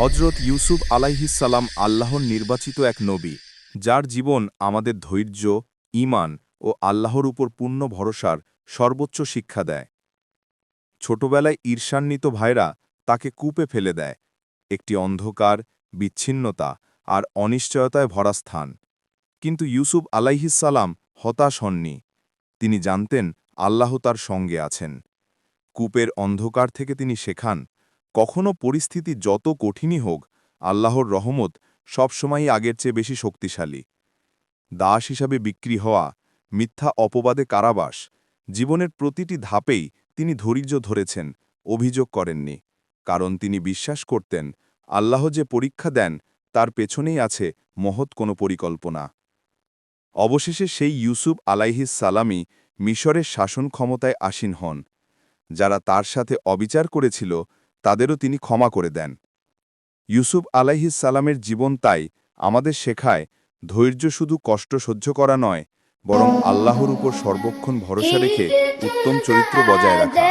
হজরত ইউসুফ আলাইহিসসালাম আল্লাহর নির্বাচিত এক নবী, যার জীবন আমাদের ধৈর্য, ঈমান ও আল্লাহর উপর পূর্ণ ভরসার সর্বোচ্চ শিক্ষা দেয়। ছোটবেলায় ঈর্ষান্বিত ভাইরা তাকে কূপে ফেলে দেয়, একটি অন্ধকার, বিচ্ছিন্নতা আর অনিশ্চয়তায় ভরা স্থান। কিন্তু ইউসুফ আলাইহিসসালাম হতাশ হননি। তিনি জানতেন আল্লাহ তার সঙ্গে আছেন। কূপের অন্ধকার থেকে তিনি শেখান, কখনো পরিস্থিতি যত কঠিনই হোক, আল্লাহর রহমত সবসময়ই আগের চেয়ে বেশি শক্তিশালী। দাস হিসাবে বিক্রি হওয়া, মিথ্যা অপবাদে কারাবাস, জীবনের প্রতিটি ধাপেই তিনি ধৈর্য ধরেছেন, অভিযোগ করেননি। কারণ তিনি বিশ্বাস করতেন, আল্লাহ যে পরীক্ষা দেন তার পেছনেই আছে মহৎ কোনো পরিকল্পনা। অবশেষে সেই ইউসুফ আলাইহিসসালামই মিশরের শাসন ক্ষমতায় আসীন হন। যারা তার সাথে অবিচার করেছিল তাদেরও তিনি ক্ষমা করে দেন। ইউসুফ আলাইহিসসালামের জীবন তাই আমাদের শেখায়, ধৈর্য শুধু কষ্ট সহ্য করা নয়, বরং আল্লাহর উপর সর্বক্ষণ ভরসা রেখে উত্তম চরিত্র বজায় রাখা।